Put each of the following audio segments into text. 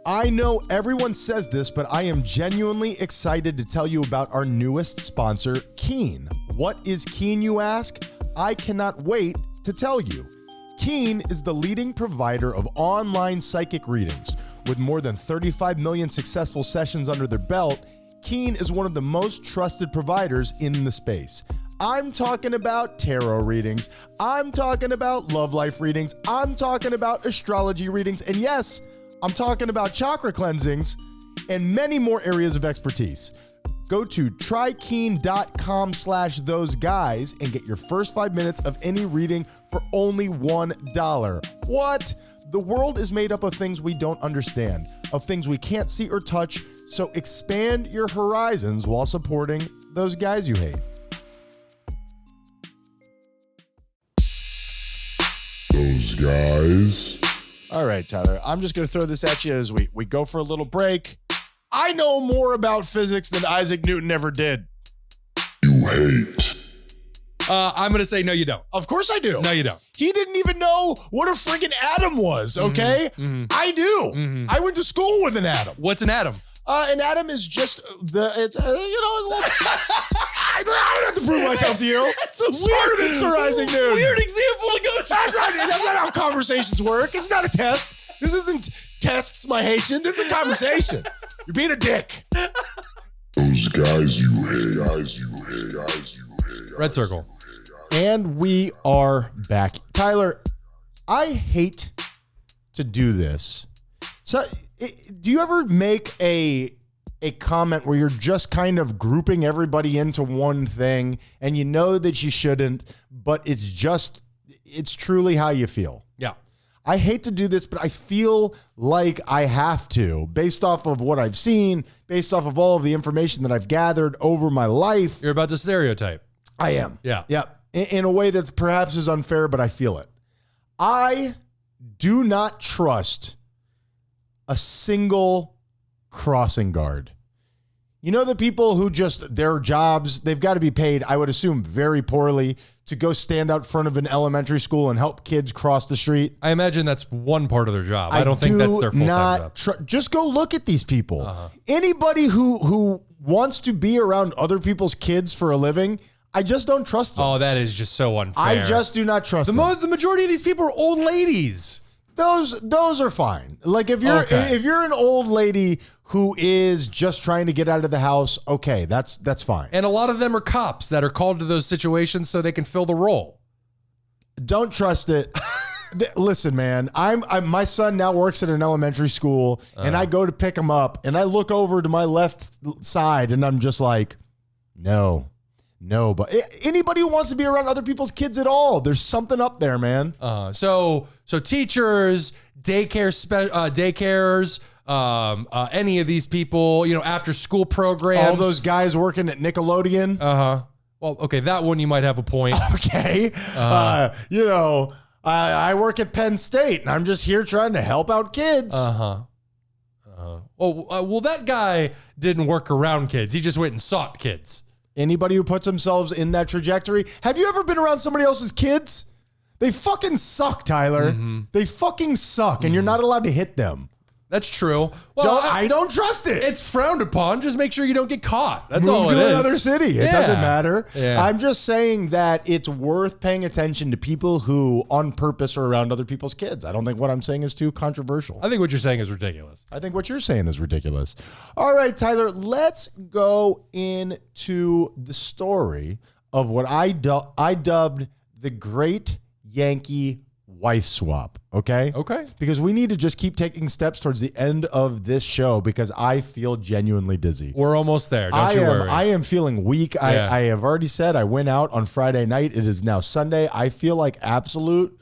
I know everyone says this, but I am genuinely excited to tell you about our newest sponsor, Keen. What is Keen, you ask? I cannot wait to tell you. Keen is the leading provider of online psychic readings. With more than 35 million successful sessions under their belt, Keen is one of the most trusted providers in the space. I'm talking about tarot readings. I'm talking about love life readings. I'm talking about astrology readings. And yes, I'm talking about chakra cleansings and many more areas of expertise. Go to trykeen.com/thoseguys and get your first 5 minutes of any reading for only $1. What? The world is made up of things we don't understand, of things we can't see or touch, so expand your horizons while supporting those guys you hate. Those guys. All right, Tyler, I'm just going to throw this at you as we go for a little break. I know more about physics than Isaac Newton ever did. You hate. I'm going to say no, you don't. Of course I do. No, you don't. He didn't even know what a friggin' atom was, okay? I do. I went to school with an atom. What's an atom? An atom is just I don't have to prove myself to you. That's a Smarter than Sir Isaac Newton. weird example to go to. That's not how conversations work. It's not a test. This isn't tests, my Haitian. This is a conversation. You're being a dick. Those guys you hate. Guys you hate. Guys you hate. Red circle. And we are back. Tyler, I hate to do this. So, do you ever make a comment where you're just kind of grouping everybody into one thing and you know that you shouldn't, but it's truly how you feel? Yeah. I hate to do this, but I feel like I have to, based off of what I've seen, based off of all of the information that I've gathered over my life. You're about to stereotype. I am. Yeah. Yeah. In a way that perhaps is unfair, but I feel it. I do not trust a single crossing guard. You know, the people who just, their jobs, they've got to be paid, I would assume very poorly, to go stand out front of an elementary school and help kids cross the street. I imagine that's one part of their job. I don't think that's their full-time job. Just go look at these people. Anybody who wants to be around other people's kids for a living, I just don't trust them. Oh, that is just so unfair. I just do not trust them. The majority of these people are old ladies. Those are fine. Like if you're an old lady who is just trying to get out of the house, okay, that's fine. And a lot of them are cops that are called to those situations so they can fill the role. Don't trust it. Listen, man, my son now works at an elementary school, and I go to pick him up, and I look over to my left side, and I'm just like, no. But anybody who wants to be around other people's kids at all, there's something up there, man. So teachers, daycares, any of these people, after school programs. All those guys working at Nickelodeon. Well, okay, that one you might have a point. Okay. I work at Penn State, and I'm just here trying to help out kids. Well, that guy didn't work around kids. He just went and sought kids. Anybody who puts themselves in that trajectory. Have you ever been around somebody else's kids? They fucking suck, Tyler. They fucking suck, and you're not allowed to hit them. That's true. Well, so I don't trust it. It's frowned upon. Just make sure you don't get caught. That's Move all it to is. another city. It doesn't matter. Yeah. I'm just saying that it's worth paying attention to people who on purpose are around other people's kids. I don't think what I'm saying is too controversial. I think what you're saying is ridiculous. I think what you're saying is ridiculous. All right, Tyler, let's go into the story of what I dubbed the Great Yankee Wife Swap, okay? Okay. Because we need to just keep taking steps towards the end of this show because I feel genuinely dizzy. We're almost there. Don't you worry. I am feeling weak. Yeah. I have already said I went out on Friday night. It is now Sunday. I feel like absolute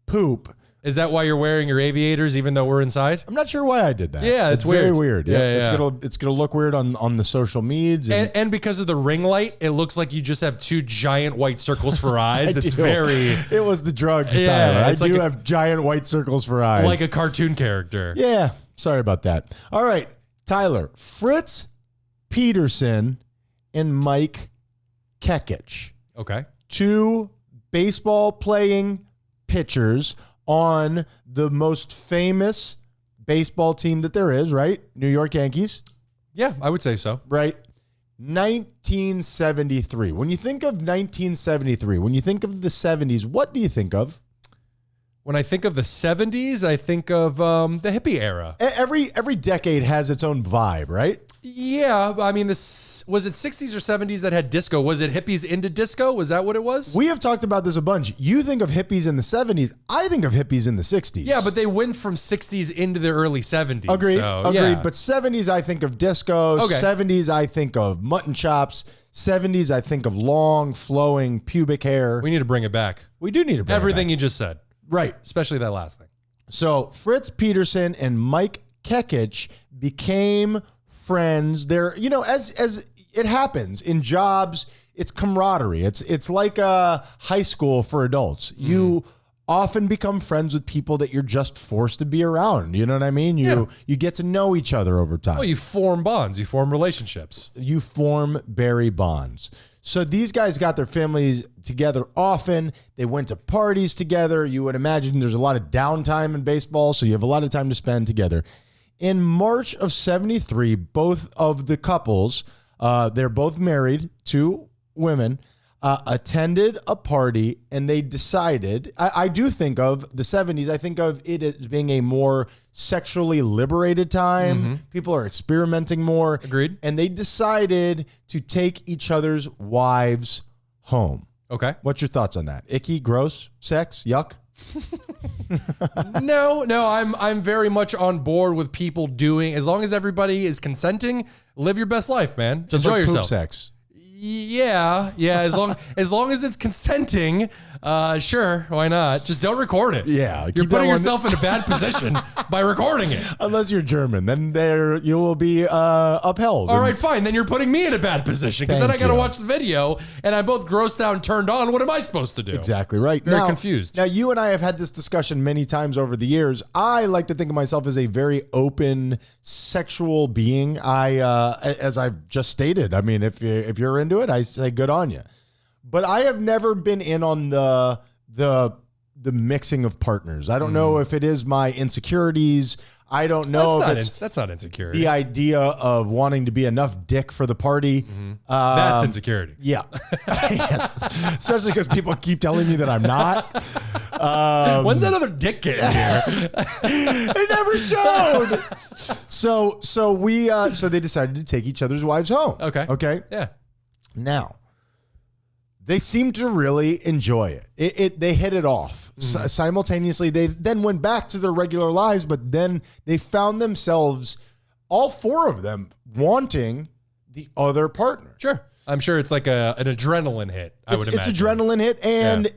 poop. Is that why you're wearing your aviators even though we're inside? I'm not sure why I did that. Yeah, it's very weird. Yeah. It's gonna look weird on the social medias. And because of the ring light, it looks like you just have two giant white circles for eyes. It's very... It was the drugs, Yeah, Tyler. I it's do like have giant white circles for eyes. like a cartoon character. Yeah, sorry about that. All right, Tyler, Fritz Peterson and Mike Kekich. Okay. Two baseball playing pitchers on the most famous baseball team that there is, right? New York Yankees, Yeah, I would say so. right? 1973. When you think of 1973, when you think of the 70s, what do you think of? When I think of the 70s, I think of the hippie era. Every decade has its own vibe, right? Yeah, I mean, this was it 60s or 70s that had disco? Was it hippies into disco? Was that what it was? We have talked about this a bunch. You think of hippies in the 70s. I think of hippies in the 60s. Yeah, but they went from 60s into the early 70s. Agreed. So, Agreed. yeah. But 70s, I think of disco. Okay. 70s, I think of mutton chops. 70s, I think of long, flowing pubic hair. We need to bring it back. We do need to bring Everything it you just said, back. Right. especially that last thing. So Fritz Peterson and Mike Kekich became friends. They're, as it happens in jobs, it's camaraderie. It's like a high school for adults. You often become friends with people that you're just forced to be around. You know what I mean? You get to know each other over time. Oh, you form bonds, you form relationships. You form berry bonds. So these guys got their families together often. They went to parties together. You would imagine there's a lot of downtime in baseball, so you have a lot of time to spend together. In March of 73, both of the couples, they're both married, two women, attended a party, and they decided, I do think of the 70s, I think of it as being a more sexually liberated time. People are experimenting more. Agreed. And they decided to take each other's wives home. Okay. What's your thoughts on that? Icky, gross, sex, yuck? No, I'm very much on board with people doing, as long as everybody is consenting, live your best life, man. Just Enjoy like yourself. poop sex. Yeah, as long as it's consenting, sure, why not? Just don't record it. Yeah, You're keep that putting one- yourself in a bad position by recording it. Unless you're German, then you will be upheld. All right, fine. Then you're putting me in a bad position because then I Thank got to you. watch the video and I'm both grossed out and turned on. What am I supposed to do? Exactly right. Very confused. Now, you and I have had this discussion many times over the years. I like to think of myself as a very open sexual being. As I've just stated, I mean, if you're into it, I say good on you. But I have never been in on the mixing of partners. I don't know if it is my insecurities. I don't know if it's That's not insecurity. the idea of wanting to be enough dick for the party. That's insecurity. Yeah. Yes. Especially because people keep telling me that I'm not. When's that other dick get in here? It never showed. So they decided to take each other's wives home. Okay. Yeah. Now, they seemed to really enjoy it. They hit it off. Simultaneously, they then went back to their regular lives, but then they found themselves, all four of them, wanting the other partner. Sure. I'm sure it's like an adrenaline hit, I would imagine. It's adrenaline hit. And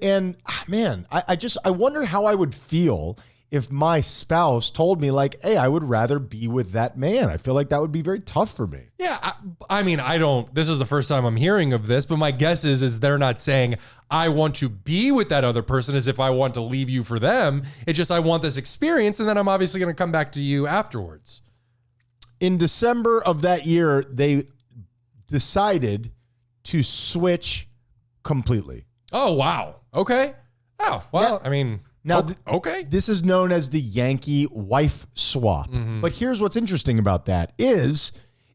man, I wonder how I would feel if my spouse told me like, hey, I would rather be with that man. I feel like that would be very tough for me. Yeah, I mean, this is the first time I'm hearing of this, but my guess is they're not saying I want to be with that other person as if I want to leave you for them. It's just I want this experience, and then I'm obviously going to come back to you afterwards. In December of that year, they decided to switch completely. Oh, wow. Okay. Oh, well, I mean... Now, okay. This is known as the Yankee wife swap. But here's what's interesting about that is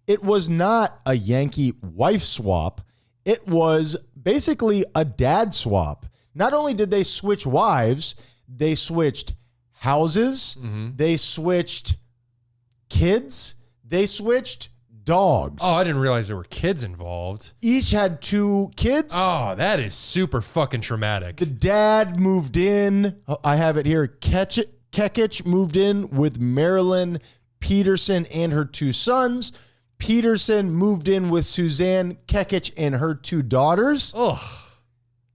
it was not a Yankee wife swap. It was basically a dad swap. Not only did they switch wives, they switched houses, they switched kids, they switched dogs. Oh, I didn't realize there were kids involved. Each had two kids. Oh, that is super fucking traumatic. The dad moved in. I have it here. Kekich moved in with Marilyn Peterson and her two sons. Peterson moved in with Suzanne Kekich and her two daughters. Ugh.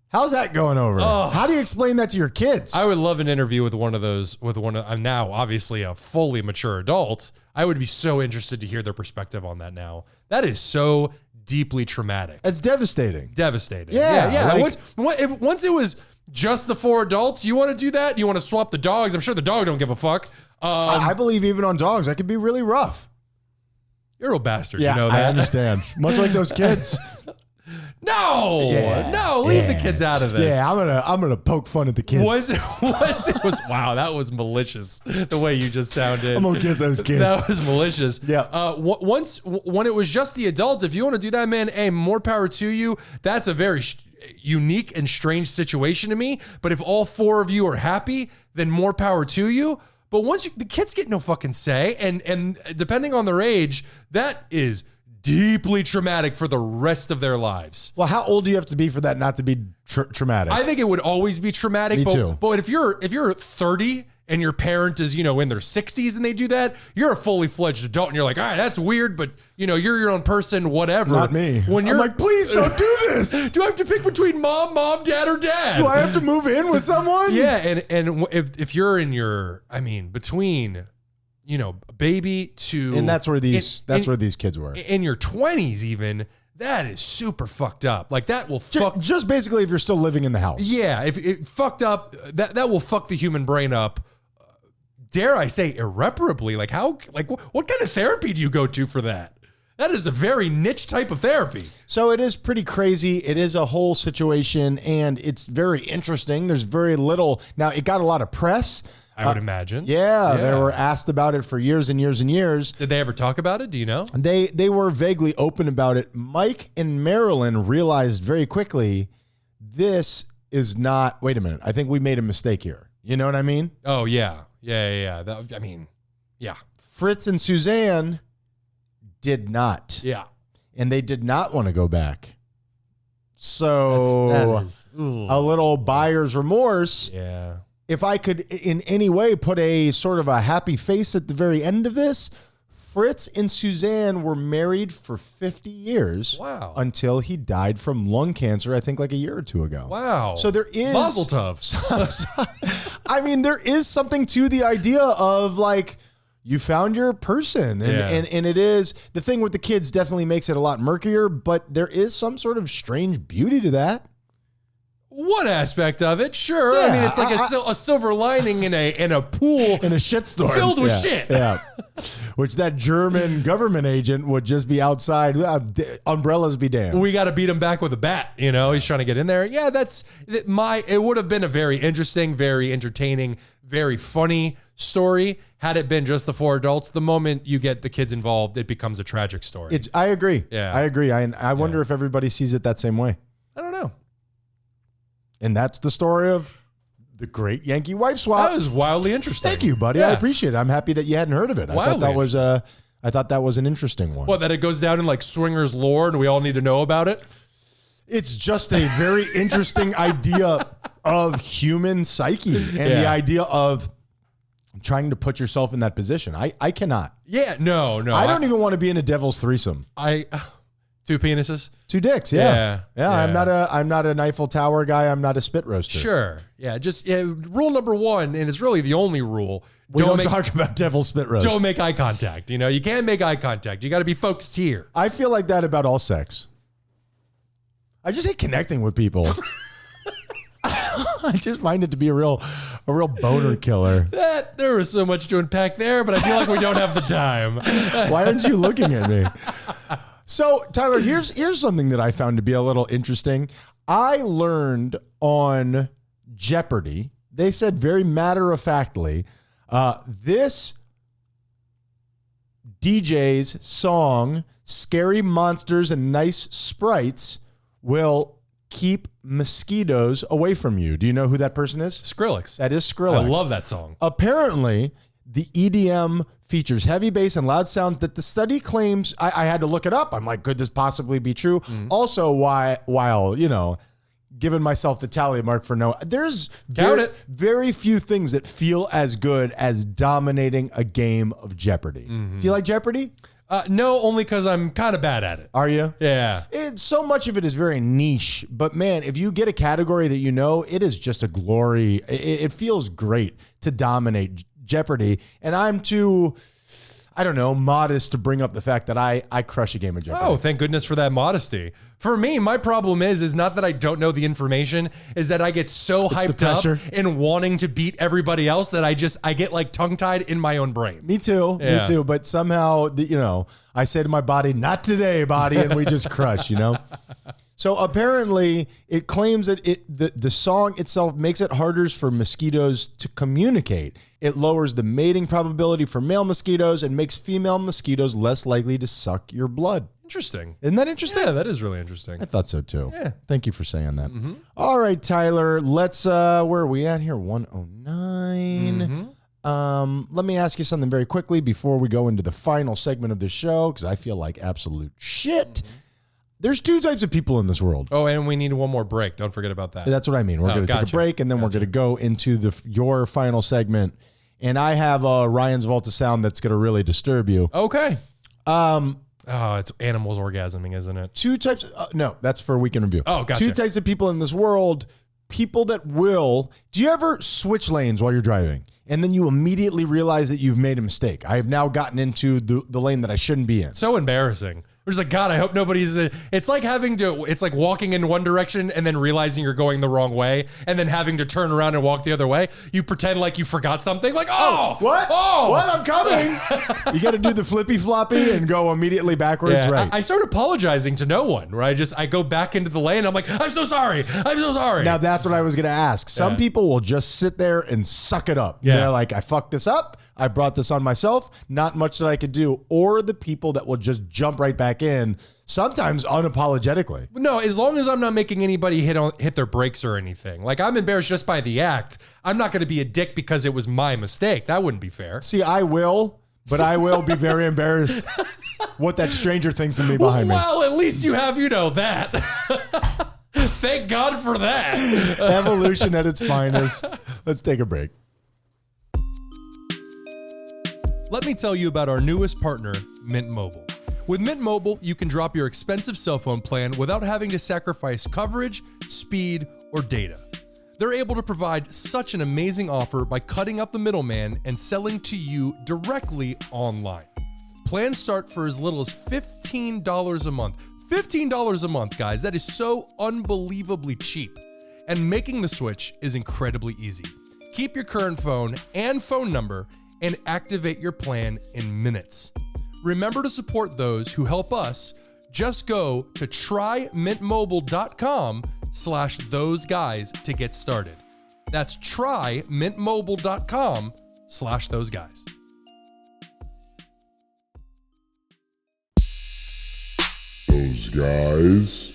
How's that going over? How do you explain that to your kids? I would love an interview with one of those, I'm now obviously a fully mature adult. I would be so interested to hear their perspective on that now. That is so deeply traumatic. It's devastating. Devastating. Yeah, Yeah. like- Once it was just the four adults, you want to do that? You want to swap the dogs? I'm sure the dog don't give a fuck. I believe even on dogs, that could be really rough. You're a bastard. Yeah, You know that? I understand. Much like those kids. No, leave the kids out of this. Yeah, I'm gonna poke fun at the kids. Wow, that was malicious. The way you just sounded. I'm gonna get those kids. That was malicious. Yeah. When it was just the adults, if you want to do that, man, hey, more power to you. That's a very unique and strange situation to me. But if all four of you are happy, then more power to you. But once the kids get no fucking say, and depending on their age, that is deeply traumatic for the rest of their lives. Well, how old do you have to be for that not to be traumatic? I think it would always be traumatic. Me too. But if you're 30 and your parent is, in their 60s and they do that, you're a fully fledged adult and you're like, all right, that's weird, but you're your own person, whatever. Not me. When you're I'm like, please don't do this. Do I have to pick between mom, dad, or dad? Do I have to move in with someone? Yeah, and if you're in your, between baby to, and that's where these kids were in your 20s even. That is super fucked up. Like that will fuck. Just basically if you're still living in the house. Yeah, if it fucked up, that will fuck the human brain up. Dare I say irreparably? Like what kind of therapy do you go to for that? That is a very niche type of therapy. So it is pretty crazy. It is a whole situation, and it's very interesting. There's very little. Now it got a lot of press. I would imagine. Yeah, they were asked about it for years and years and years. Did they ever talk about it? Do you know? They were vaguely open about it. Mike and Marilyn realized very quickly this is not. Wait a minute. I think we made a mistake here. You know what I mean? Oh yeah. Yeah. Yeah. Fritz and Suzanne did not. Yeah. And they did not want to go back. So that is a little buyer's remorse. Yeah. If I could in any way put a sort of a happy face at the very end of this, Fritz and Suzanne were married for 50 years. Wow. Until he died from lung cancer, I think like a year or two ago. Wow. So there is Mazel tov. I mean, there is something to the idea of like you found your person. And it is the thing with the kids definitely makes it a lot murkier, but there is some sort of strange beauty to that. One aspect of it, sure. Yeah, I mean, it's like a silver lining in a pool in a shitstorm filled with shit. Yeah, which that German government agent would just be outside. Umbrellas be damned. We got to beat him back with a bat. He's trying to get in there. Yeah, it would have been a very interesting, very entertaining, very funny story had it been just the four adults. The moment you get the kids involved, it becomes a tragic story. I agree. Yeah, I agree. I wonder if everybody sees it that same way. I don't know. And that's the story of the great Yankee wife swap. That was wildly interesting. Thank you, buddy. Yeah. I appreciate it. I'm happy that you hadn't heard of it. I thought that was an interesting one. What, that it goes down in like swingers lore and we all need to know about it? It's just a very interesting idea of human psyche and the idea of trying to put yourself in that position. I cannot. Yeah, no. I don't even want to be in a devil's threesome. Two penises? Two dicks, yeah. Yeah. I'm not an Eiffel Tower guy. I'm not a spit roaster. Sure. Yeah, rule number one, and it's really the only rule. We don't talk about devil spit roast. Don't make eye contact. You can't make eye contact. You got to be focused here. I feel like that about all sex. I just hate connecting with people. I just find it to be a real boner killer. There was so much to unpack there, but I feel like we don't have the time. Why aren't you looking at me? So, Tyler, here's something that I found to be a little interesting. I learned on Jeopardy, they said very matter-of-factly, this DJ's song, Scary Monsters and Nice Sprites, will keep mosquitoes away from you. Do you know who that person is? Skrillex. That is Skrillex. I love that song. Apparently, the EDM features heavy bass and loud sounds that the study claims. I had to look it up. I'm like, could this possibly be true? Also, while giving myself the tally mark for no, there's very few things that feel as good as dominating a game of Jeopardy. Do you like Jeopardy? No, only because I'm kind of bad at it. Are you? Yeah. So much of it is very niche, but man, if you get a category that it is just a glory. It feels great to dominate Jeopardy, and I'm too, modest to bring up the fact that I crush a game of Jeopardy. Oh, thank goodness for that modesty. For me, my problem is not that I don't know the information, is that I get so hyped up and wanting to beat everybody else that I get like tongue-tied in my own brain. Me too. But somehow, I say to my body, not today, body, and we just crush, So apparently it claims that the song itself makes it harder for mosquitoes to communicate. It lowers the mating probability for male mosquitoes and makes female mosquitoes less likely to suck your blood. Interesting. Isn't that interesting? Yeah, that is really interesting. I thought so too. Yeah. Thank you for saying that. All right, Tyler, let's, where are we at here? 109. Let me ask you something very quickly before we go into the final segment of the show, because I feel like absolute shit. There's two types of people in this world. Oh, and we need one more break. Don't forget about that. That's what I mean. We're going to take a break, and then we're going to go into your final segment. And I have Ryan's Vault of Sound that's going to really disturb you. Okay. It's animals orgasming, isn't it? Two types. No, that's for Week in Review. Oh, gotcha. Two types of people in this world. People that will. Do you ever switch lanes while you're driving? And then you immediately realize that you've made a mistake. I have now gotten into the lane that I shouldn't be in. So embarrassing. We're just like, God, I hope nobody's. It's like it's like walking in one direction and then realizing you're going the wrong way and then having to turn around and walk the other way. You pretend like you forgot something. Like, what? I'm coming. You got to do the flippy floppy and go immediately backwards, yeah, right? I start apologizing to no one, where I go back into the lane. I'm like, I'm so sorry. Now that's what I was going to ask. Some people will just sit there and suck it up. Yeah. They're like, I fucked this up. I brought this on myself. Not much that I could do. Or the people that will just jump right back in, sometimes unapologetically. No, as long as I'm not making anybody hit their brakes or anything. Like, I'm embarrassed just by the act. I'm not going to be a dick because it was my mistake. That wouldn't be fair. See, I will, but I will be very embarrassed what that stranger thinks of me behind me. Well, at least you have, that. Thank God for that. Evolution at its finest. Let's take a break. Let me tell you about our newest partner, Mint Mobile. With Mint Mobile, you can drop your expensive cell phone plan without having to sacrifice coverage, speed, or data. They're able to provide such an amazing offer by cutting out the middleman and selling to you directly online. Plans start for as little as $15 a month. $15 a month, guys. That is so unbelievably cheap. And making the switch is incredibly easy. Keep your current phone and phone number and activate your plan in minutes. Remember to support those who help us. Just go to trymintmobile.com/thoseguys to get started. That's trymintmobile.com/thoseguys. Those guys.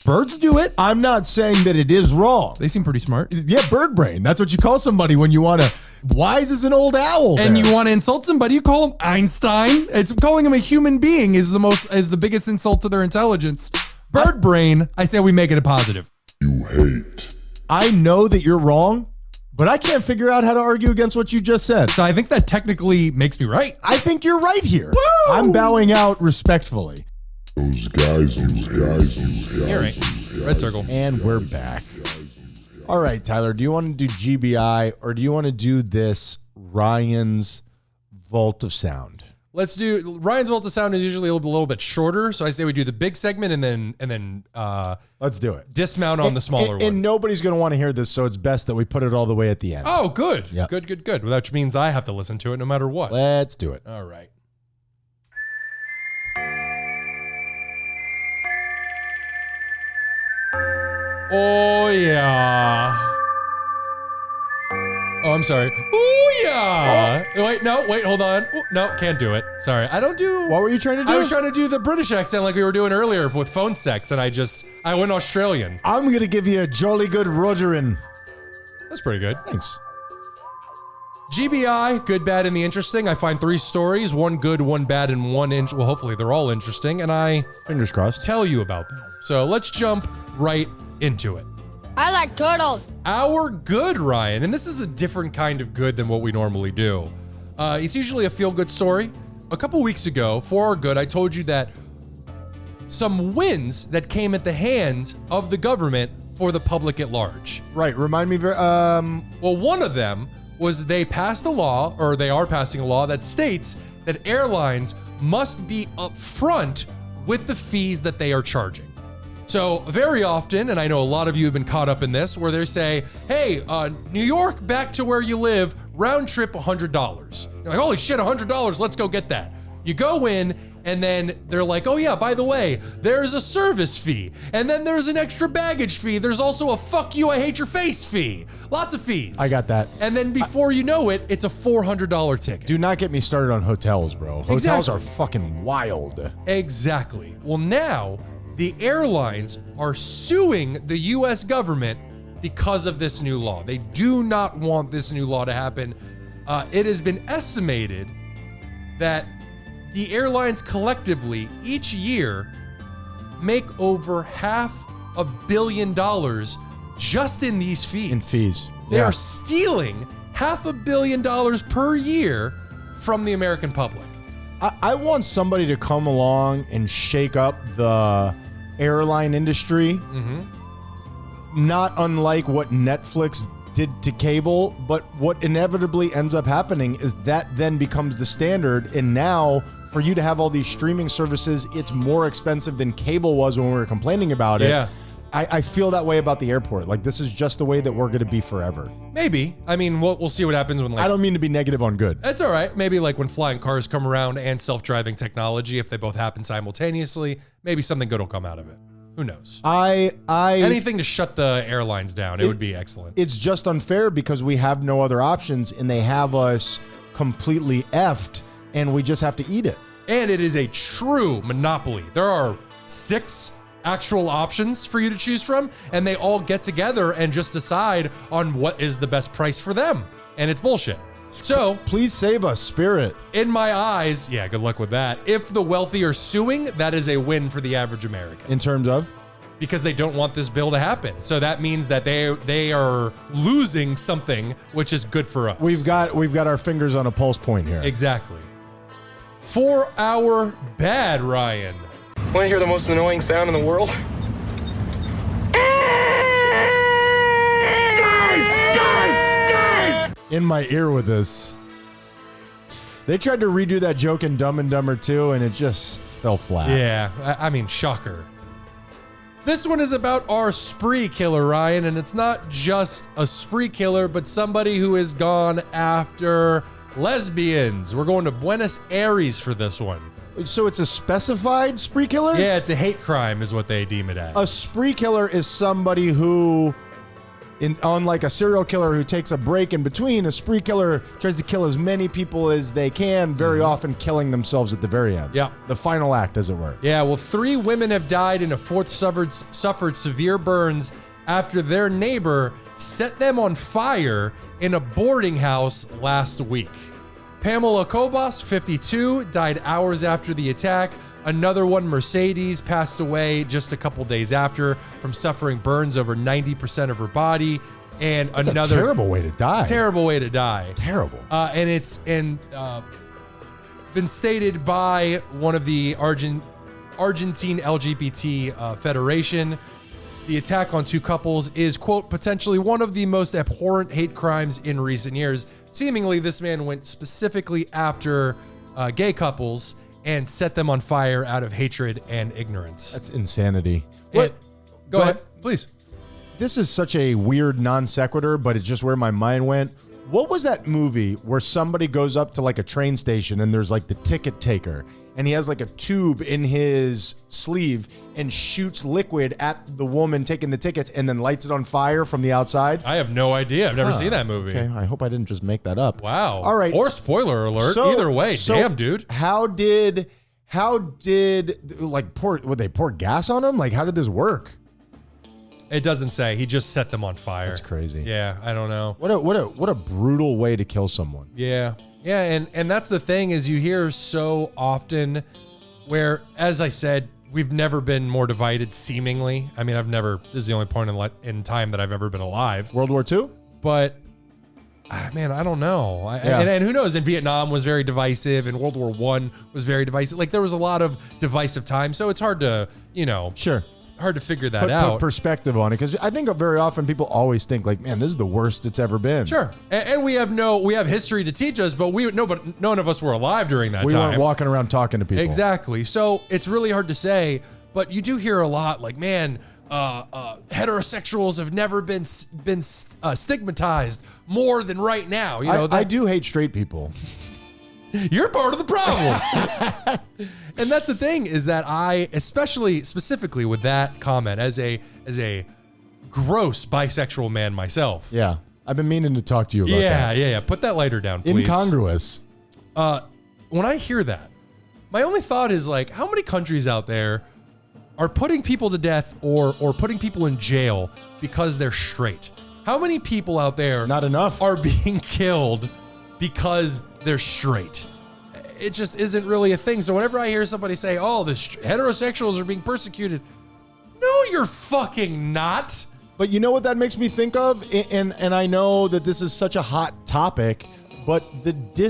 Birds do it. I'm not saying that it is wrong. They seem pretty smart. Yeah, bird brain. That's what you call somebody when you want to. Wise as an old owl. And there. you want to insult somebody, you call him Einstein. It's calling him a human being is the biggest insult to their intelligence. Bird brain, I say we make it a positive. You hate. I know that you're wrong, but I can't figure out how to argue against what you just said. So I think that technically makes me right. I think you're right here. Woo! I'm bowing out respectfully. Those guys. You're right. Red circle. And we're back. All right, Tyler, do you want to do GBI or do you want to do this Ryan's Vault of Sound? Let's do Ryan's Vault of Sound is usually a little bit shorter, so I say we do the big segment and then let's do it. Dismount on the smaller one. And nobody's going to want to hear this, so it's best that we put it all the way at the end. Oh, good. Yep. Good. Which means I have to listen to it no matter what. Let's do it. All right. Oh, yeah. Oh, I'm sorry. Oh, yeah. Oh. Wait, hold on. Ooh, no, can't do it. Sorry. I don't do... What were you trying to do? I was trying to do the British accent like we were doing earlier with phone sex, and I went Australian. I'm going to give you a jolly good Rogerin. That's pretty good. Thanks. GBI, good, bad, and the interesting. I find 3 stories, 1 good, 1 bad, and 1 well, hopefully they're all interesting, and I... Fingers crossed. Tell you about them. So let's jump right into it. I like turtles. Our good, Ryan, and this is a different kind of good than what we normally do. It's usually a feel-good story. A couple weeks ago, for our good, I told you that some wins that came at the hands of the government for the public at large. Right, remind me, Well, one of them was they passed a law, or they are passing a law, that states that airlines must be upfront with the fees that they are charging. So very often, and I know a lot of you have been caught up in this, where they say, hey, New York back to where you live, round trip $100. You're like, holy shit, $100, let's go get that. You go in, And then they're like, oh yeah, by the way, there's a service fee. And then there's an extra baggage fee. There's also a fuck you, I hate your face fee. Lots of fees. I got that. And then before you know it, it's a $400 ticket. Do not get me started on hotels, bro. Hotels Exactly. are fucking wild. Exactly. Well, now the airlines are suing the US government because of this new law. They do not want this new law to happen. It has been estimated that the airlines collectively each year make over $500 million just in these fees. In fees. They Yeah. are stealing $500 million per year from the American public. I want somebody to come along and shake up the airline industry. Not unlike what Netflix did to cable, but what inevitably ends up happening is that then becomes the standard. And now for you to have all these streaming services, it's more expensive than cable was when we were complaining about it. Yeah. I feel that way about the airport. Like, this is just the way that we're going to be forever. Maybe. I mean, we'll see what happens when, like, I don't mean to be negative on good. That's all right. Maybe like when flying cars come around and self-driving technology, if they both happen simultaneously, maybe something good will come out of it. Who knows? Anything to shut the airlines down, it would be excellent. It's just unfair because we have no other options and they have us completely effed and we just have to eat it. And it is a true monopoly. There are 6 actual options for you to choose from, and they all get together and just decide on what is the best price for them. And it's bullshit. So, Please save us, Spirit. in my eyes, yeah, good luck with that. If the wealthy are suing, that is a win for the average American. In terms of? Because they don't want this bill to happen. So that means that they are losing something, which is good for us. We've got our fingers on a pulse point here. Exactly. For our bad, Ryan. Want to hear the most annoying sound in the world? Guys! In my ear with this. They tried to redo that joke in Dumb and Dumber 2 and it just fell flat. Yeah, I mean, shocker. This one is about our spree killer, Ryan, and it's not just a spree killer, but somebody who has gone after lesbians. We're going to Buenos Aires for this one. So it's a specified spree killer? Yeah, it's a hate crime is what they deem it as. A spree killer is somebody who, unlike a serial killer who takes a break in between, a spree killer tries to kill as many people as they can, very often killing themselves at the very end. Yeah. The final act, as it were. Yeah, well, 3 women have died and a 4th suffered severe burns after their neighbor set them on fire in a boarding house last week. Pamela Kobos, 52, died hours after the attack. Another one, Mercedes, passed away just a couple days after from suffering burns over 90% of her body. And It's another a terrible way to die. terrible way to die. Terrible. And it's been stated by one of the Argentine LGBT Federation. The attack on 2 couples is, quote, potentially one of the most abhorrent hate crimes in recent years. Seemingly, this man went specifically after gay couples and set them on fire out of hatred and ignorance. That's insanity. What? Go ahead, please. This is such a weird non sequitur, but it's just where my mind went. What was that movie where somebody goes up to like a train station and there's like the ticket taker and he has like a tube in his sleeve and shoots liquid at the woman taking the tickets and then lights it on fire from the outside? I have no idea. I've never seen that movie. Okay, I hope I didn't just make that up. Wow. All right. Or spoiler alert. Either way, damn, dude. How did like would they pour gas on him? Like, how did this work? It doesn't say. He just set them on fire. That's crazy. Yeah, I don't know. What a brutal way to kill someone. Yeah. Yeah, and that's the thing is you hear so often where, as I said, we've never been more divided, seemingly. I mean, this is the only point in time that I've ever been alive. World War II? But, man, I don't know. Yeah. And who knows? And Vietnam was very divisive, and World War I was very divisive. Like, there was a lot of divisive time, so it's hard to, Sure. hard to figure that Put out. perspective on it, because I think very often people always think like, man, this is the worst it's ever been. Sure. And we have history to teach us, but none of us were alive during that We time. weren't walking around talking to people. Exactly. So it's really hard to say, but you do hear a lot like, man, heterosexuals have never been stigmatized more than right now. I do hate straight people. You're part of the problem. And that's the thing, is that I, especially specifically with that comment, as a gross bisexual man myself. Yeah. I've been meaning to talk to you about that. Yeah. Put that lighter down, please. Incongruous. When I hear that, my only thought is like, how many countries out there are putting people to death or putting people in jail because they're straight? How many people out there Not enough. are being killed because they're straight? It just isn't really a thing. So whenever I hear somebody say, oh, the heterosexuals are being persecuted, no, you're fucking not. But you know what that makes me think of? And I know that this is such a hot topic, but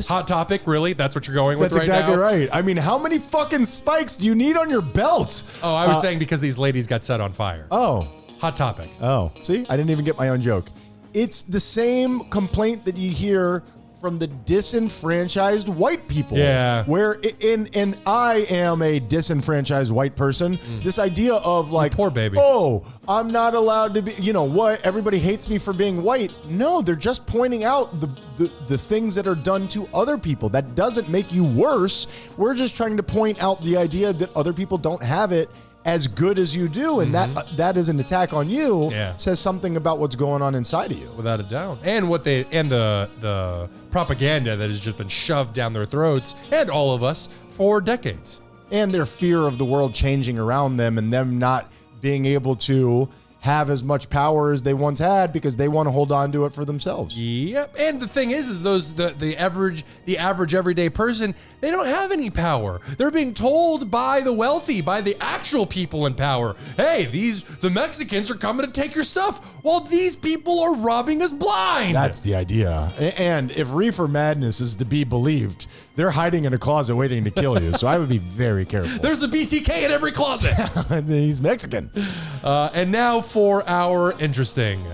Hot topic, really? That's what you're going with That's right exactly now? right. I mean, how many fucking spikes do you need on your belt? Oh, I was saying because these ladies got set on fire. Oh. Hot topic. Oh. See? I didn't even get my own joke. It's the same complaint that you hear from the disenfranchised white people. Yeah. Where, and I am a disenfranchised white person. This idea of like, poor baby. Oh, I'm not allowed to be, you know what? Everybody hates me for being white. No, they're just pointing out the things that are done to other people. That doesn't make you worse. We're just trying to point out the idea that other people don't have it as good as you do, and that is an attack on you. Yeah. Says something about what's going on inside of you. Without a doubt. And the propaganda that has just been shoved down their throats, and all of us, for decades. And their fear of the world changing around them and them not being able to have as much power as they once had because they want to hold on to it for themselves. Yep. And the thing is the average everyday person, they don't have any power. They're being told by the wealthy, by the actual people in power, hey, the Mexicans are coming to take your stuff while these people are robbing us blind. That's the idea. And if reefer madness is to be believed, they're hiding in a closet waiting to kill you. So I would be very careful. There's a BTK in every closet. He's Mexican. And now for our interesting.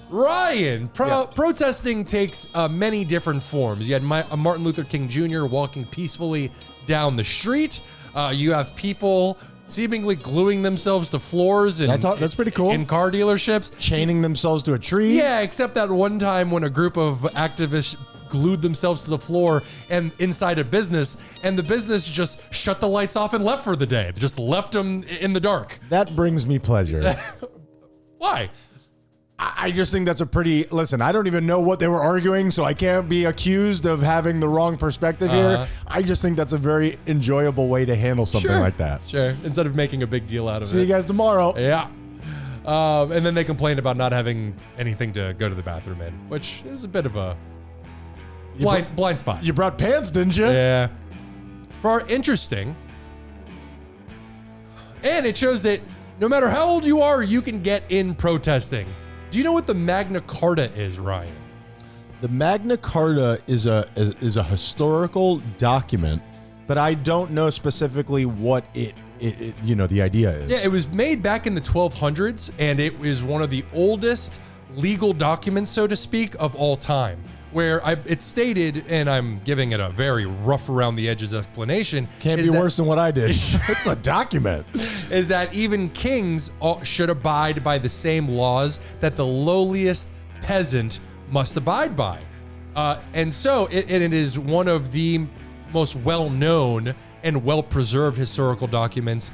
Ryan, protesting takes many different forms. You had Martin Luther King Jr. walking peacefully down the street. You have people seemingly gluing themselves to floors and That's pretty cool. in car dealerships, Chaining themselves to a tree. Yeah, except that one time when a group of activists glued themselves to the floor and inside a business, and the business just shut the lights off and left for the day. They just left them in the dark. That brings me pleasure. Why? I just think that's a pretty, listen, I don't even know what they were arguing, so I can't be accused of having the wrong perspective here. I just think that's a very enjoyable way to handle something like that. Sure. Instead of making a big deal out of it. See you guys tomorrow. Yeah. And then they complained about not having anything to go to the bathroom in, which is a bit of a blind spot. You brought pants, didn't you? Yeah. For our interesting, and it shows that no matter how old you are, you can get in protesting. Do you know what the Magna Carta is, Ryan? The Magna Carta is a historical document, but I don't know specifically what it the idea is. Yeah, it was made back in the 1200s, and it is one of the oldest legal documents, so to speak, of all time. Where it's stated, and I'm giving it a very rough around the edges explanation. Can't be worse than what I did. It's a document. Is that even kings should abide by the same laws that the lowliest peasant must abide by. And so it is one of the most well-known and well-preserved historical documents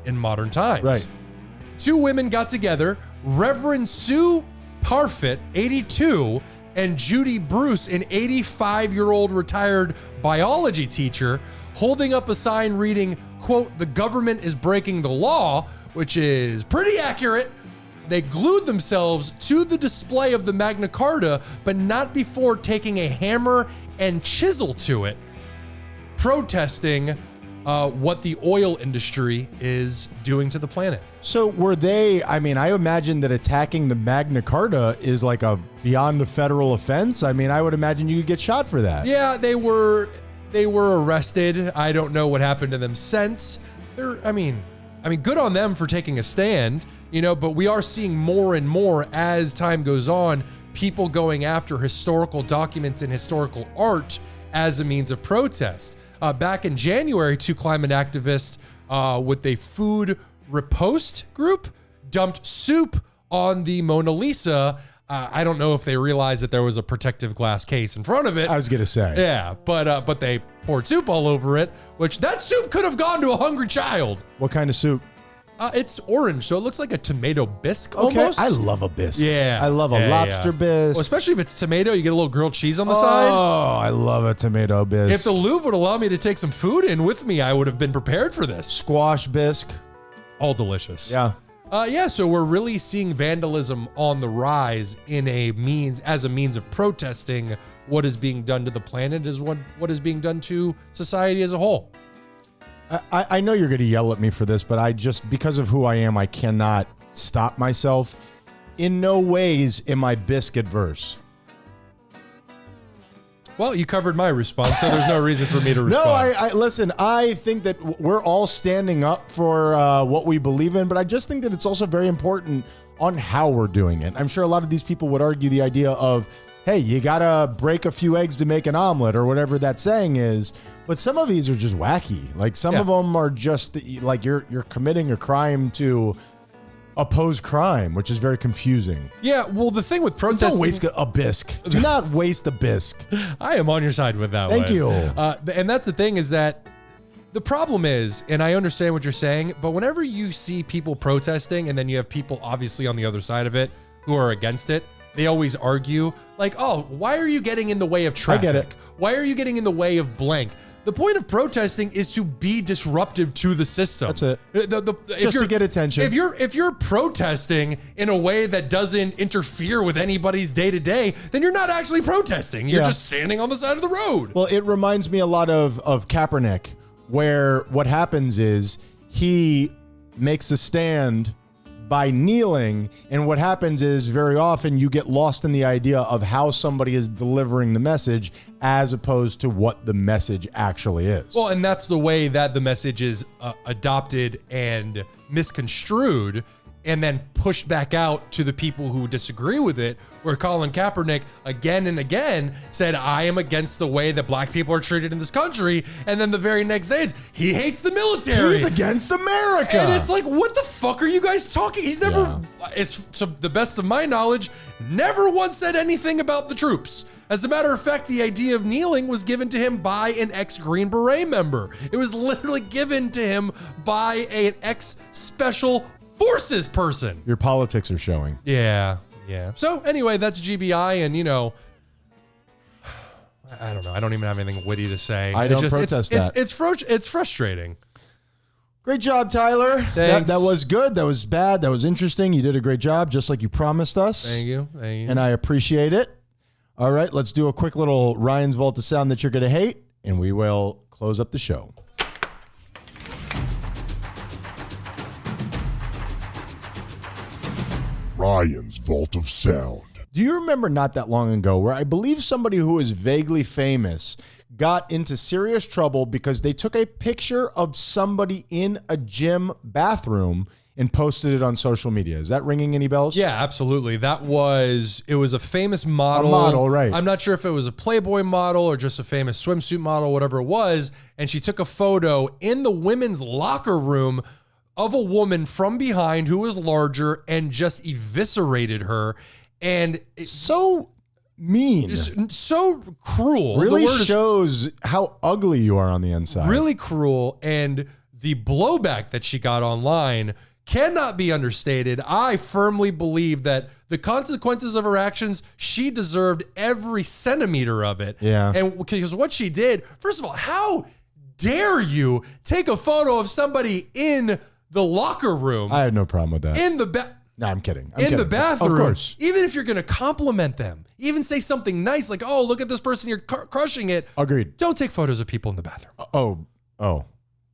in modern times. Right. Two women got together, Reverend Sue Parfit, 82, and Judy Bruce, an 85-year-old retired biology teacher, holding up a sign reading, quote, "The government is breaking the law," which is pretty accurate. They glued themselves to the display of the Magna Carta, but not before taking a hammer and chisel to it, protesting what the oil industry is doing to the planet. So were they, I mean, I imagine that attacking the Magna Carta is like a beyond a federal offense. I mean, I would imagine you could get shot for that. Yeah, they were arrested. I don't know what happened to them since. I mean, good on them for taking a stand, but we are seeing more and more as time goes on, people going after historical documents and historical art as a means of protest. Back in January, two climate activists with a food riposte group dumped soup on the Mona Lisa. I don't know if they realized that there was a protective glass case in front of it. I was gonna say. Yeah, but they poured soup all over it, which that soup could have gone to a hungry child. What kind of soup? It's orange, so it looks like a tomato bisque Okay, almost. I love a bisque. Yeah. I love a lobster bisque. Well, especially if it's tomato, you get a little grilled cheese on the side. Oh, I love a tomato bisque. If the Louvre would allow me to take some food in with me, I would have been prepared for this. Squash bisque. All delicious. Yeah. So we're really seeing vandalism on the rise as a means of protesting what is being done to the planet, is what is being done to society as a whole. I know you're going to yell at me for this, but because of who I am, I cannot stop myself. In no ways am I bisque adverse. Well, you covered my response, so there's no reason for me to respond. No, listen, I think that we're all standing up for what we believe in, but I just think that it's also very important on how we're doing it. I'm sure a lot of these people would argue the idea of, hey, you gotta break a few eggs to make an omelet or whatever that saying is, but some of these are just wacky. Like some of them are just like you're committing a crime to oppose crime, which is very confusing. Yeah, well, the thing with protesting... Don't waste a bisque. Do not waste a bisque. I am on your side with that Thank one. you. And that's the thing is that the problem is, and I understand what you're saying, but whenever you see people protesting and then you have people obviously on the other side of it who are against it, they always argue like, oh, why are you getting in the way of traffic? I get it. Why are you getting in the way of blank? The point of protesting is to be disruptive to the system. That's it. Just to get attention. If you're protesting in a way that doesn't interfere with anybody's day to day, then you're not actually protesting. You're just standing on the side of the road. Well, it reminds me a lot of Kaepernick, where what happens is he makes a stand by kneeling, and what happens is very often you get lost in the idea of how somebody is delivering the message as opposed to what the message actually is. Well, and that's the way that the message is adopted and misconstrued and then pushed back out to the people who disagree with it, where Colin Kaepernick again and again said, I am against the way that black people are treated in this country. And then the very next day, he hates the military. He's against America. And it's like, what the fuck are you guys talking? He's never, it's to the best of my knowledge, never once said anything about the troops. As a matter of fact, the idea of kneeling was given to him by an ex-Green Beret member. It was literally given to him by an ex-Special Forces person. Your politics are showing. Yeah. So anyway, that's GBI, and I don't know. I don't even have anything witty to say. I don't protest that. It's frustrating. Great job, Tyler. Thanks. That was good. That was bad. That was interesting. You did a great job, just like you promised us. Thank you. And I appreciate it. All right, let's do a quick little Ryan's Vault of Sound that you're going to hate, and we will close up the show. Ryan's Vault of Sound. Do you remember not that long ago where I believe somebody who is vaguely famous got into serious trouble because they took a picture of somebody in a gym bathroom and posted it on social media? Is that ringing any bells? Yeah, absolutely. It was a famous model. A model, right. I'm not sure if it was a Playboy model or just a famous swimsuit model, whatever it was. And she took a photo in the women's locker room of a woman from behind who was larger and just eviscerated her. And So mean. so cruel. Really The word is shows how ugly you are on the inside. really cruel. And the blowback that she got online cannot be understated. I firmly believe that the consequences of her actions, she deserved every centimeter of it. Yeah. And because what she did, first of all, how dare you take a photo of somebody in the locker room? I have no problem with that. No, I'm kidding. The bathroom. Of course. Even if you're going to compliment them, even say something nice like, oh, look at this person, you're crushing it. Agreed. Don't take photos of people in the bathroom. Oh.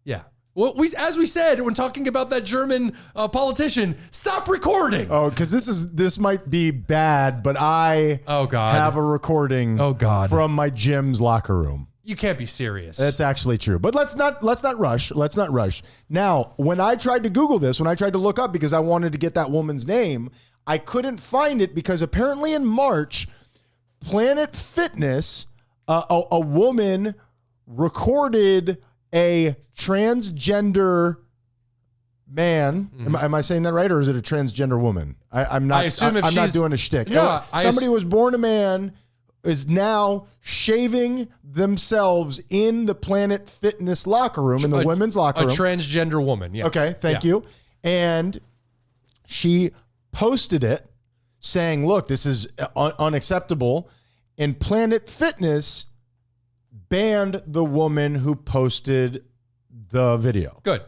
Yeah. Well, as we said when talking about that German politician, stop recording. Oh, because this might be bad, but I have a recording from my gym's locker room. You can't be serious. That's actually true. But let's not rush. Let's not rush. Now, when I tried to Google this, when I tried to look up because I wanted to get that woman's name, I couldn't find it because apparently in March, Planet Fitness, a woman recorded a transgender man, am I saying that right, or is it a transgender woman? I'm not. I assume if I'm not she's- doing a shtick. No, Somebody who was born a man is now shaving themselves in the Planet Fitness locker room, in the women's locker room. A transgender woman, yes. Okay, thank you. And she posted it saying, look, this is unacceptable. And Planet Fitness banned the woman who posted the video. Good.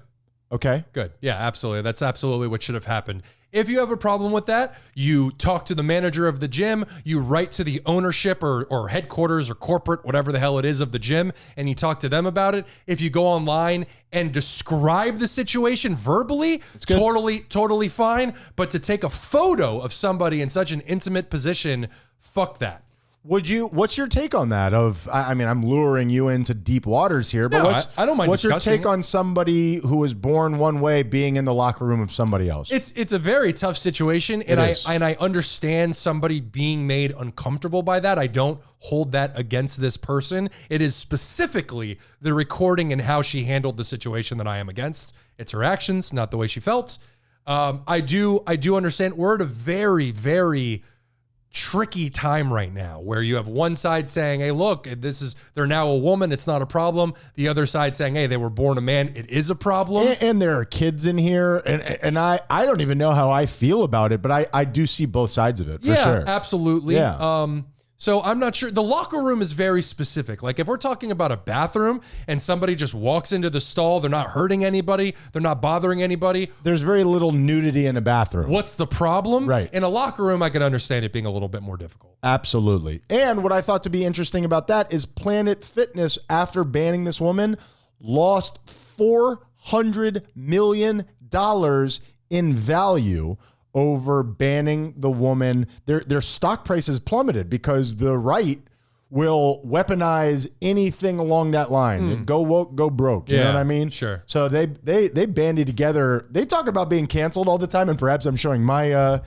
Okay. Good. Yeah, absolutely. That's absolutely what should have happened. If you have a problem with that, you talk to the manager of the gym, you write to the ownership or headquarters or corporate, whatever the hell it is of the gym, and you talk to them about it. If you go online and describe the situation verbally, totally fine. But to take a photo of somebody in such an intimate position, fuck that. What's your take on that? I mean, I'm luring you into deep waters here, but No, I don't mind what's your discussing take on somebody who was born one way being in the locker room of somebody else? It's a very tough situation, and I understand somebody being made uncomfortable by that. I don't hold that against this person. It is specifically the recording and how she handled the situation that I am against. It's her actions, not the way she felt. I do understand we're at a very, very tricky time right now where you have one side saying, hey, look, they're now a woman, it's not a problem. The other side saying, hey, they were born a man, it is a problem. And there are kids in here, and I don't even know how I feel about it, but I do see both sides of it, for sure. Absolutely. Yeah. So I'm not sure. The locker room is very specific. Like if we're talking about a bathroom and somebody just walks into the stall, they're not hurting anybody, they're not bothering anybody. There's very little nudity in a bathroom. What's the problem? Right. In a locker room, I can understand it being a little bit more difficult. Absolutely. And what I thought to be interesting about that is Planet Fitness, after banning this woman, lost $400 million in value over banning the woman. Their stock prices plummeted because the right will weaponize anything along that line. Go woke, go broke. You know what I mean? Sure. So they bandied together. They talk about being canceled all the time, and perhaps I'm showing my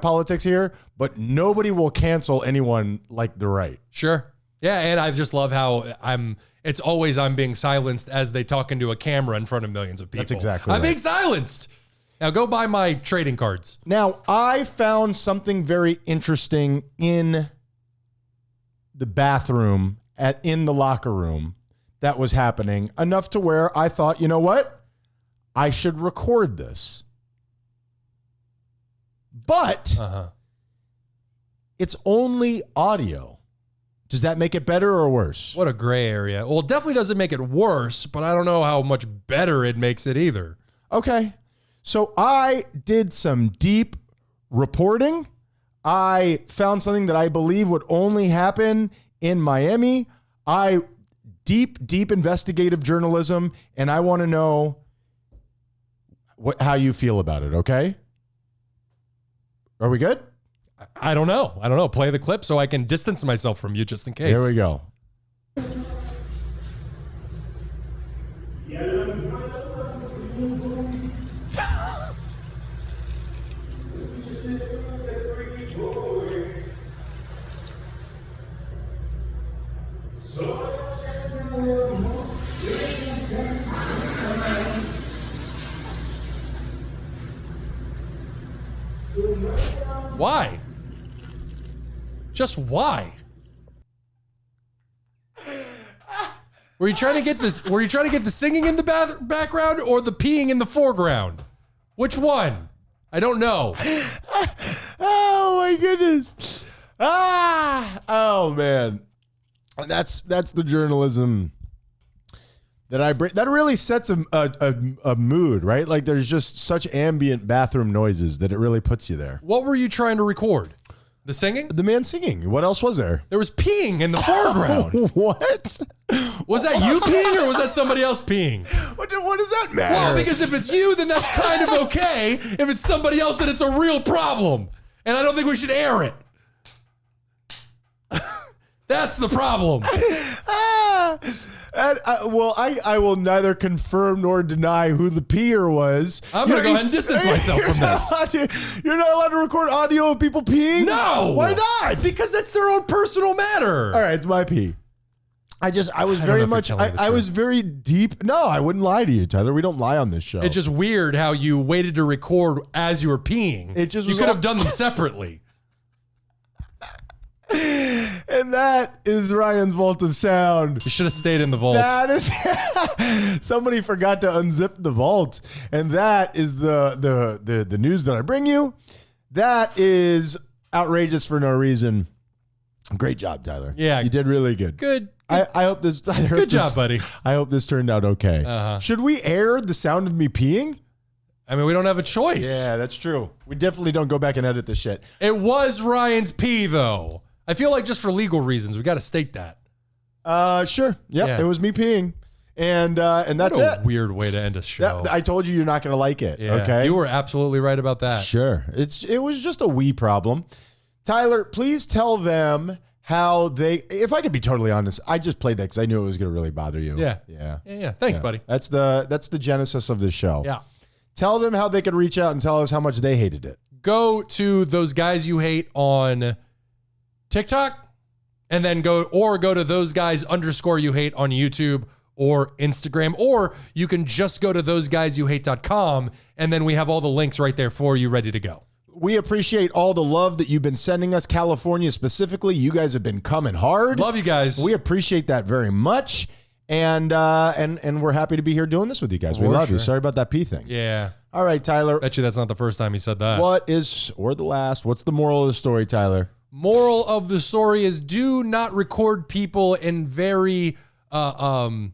politics here, but nobody will cancel anyone like the right. Sure. Yeah, and I just love how it's always I'm being silenced as they talk into a camera in front of millions of people. That's exactly I'm right. being silenced. Now go buy my trading cards. Now, I found something very interesting in the bathroom in the locker room that was happening, enough to where I thought, you know what? I should record this. But it's only audio. Does that make it better or worse? What a gray area. Well, it definitely doesn't make it worse, but I don't know how much better it makes it either. Okay. So I did some deep reporting. I found something that I believe would only happen in Miami. Deep investigative journalism, and I want to know how you feel about it, okay? Are we good? I don't know. Play the clip so I can distance myself from you just in case. Here we go. Why? Just why? Were you trying to get this? Were you trying to get the singing in the background or the peeing in the foreground? Which one? I don't know. Oh my goodness! Oh man, that's the journalism that I bring. That really sets a mood, right? Like there's just such ambient bathroom noises that it really puts you there. What were you trying to record? The singing? The man singing. What else was there? There was peeing in the foreground. What? Was that you peeing or was that somebody else peeing? What does that matter? Well, because if it's you, then that's kind of okay. If it's somebody else, then it's a real problem. And I don't think we should air it. That's the problem. I will neither confirm nor deny who the peer was. I'm going to go ahead and distance myself from this. You're not allowed to record audio of people peeing? No. Why not? Because that's their own personal matter. All right, it's my pee. I was don't know very if you're much, telling the I truth. was very deep. No, I wouldn't lie to you, Tyler. We don't lie on this show. It's just weird how you waited to record as you were peeing. It just you was could all- have done them separately. And that is Ryan's vault of sound. You should have stayed in the vaults. That is somebody forgot to unzip the vault, and that is the news that I bring you. That is outrageous for no reason. Great job, Tyler. Yeah. You did really good. Good. I hope this. Good job, buddy. I hope this turned out okay. Uh-huh. Should we air the sound of me peeing? I mean, we don't have a choice. Yeah, that's true. We definitely don't go back and edit this shit. It was Ryan's pee, though. I feel like just for legal reasons, we got to state that. Sure. Yep, Yeah. it was me peeing, and that's What a it. weird way to end a show. I told you you're not going to like it. Yeah, Okay. you were absolutely right about that. Sure. It was just a wee problem. Tyler, please tell them how they, if I could be totally honest, I just played that because I knew it was going to really bother you. Yeah. Yeah. Yeah. Thanks, buddy. That's the genesis of the show. Yeah. Tell them how they could reach out and tell us how much they hated it. Go to Those Guys You Hate on TikTok, and then go to @ThoseGuys_you_hate on YouTube or Instagram, or you can just go to ThoseGuysYouHate.com, and then we have all the links right there for you ready to go. We appreciate all the love that you've been sending us. California specifically, you guys have been coming hard. Love you guys. We appreciate that very much. And we're happy to be here doing this with you guys. We For love you. sure. Sorry about that pee thing. Yeah. All right, Tyler. Bet you that's not the first time he said that. Or the last? What's the moral of the story, Tyler? Moral of the story is do not record people in very vulnerable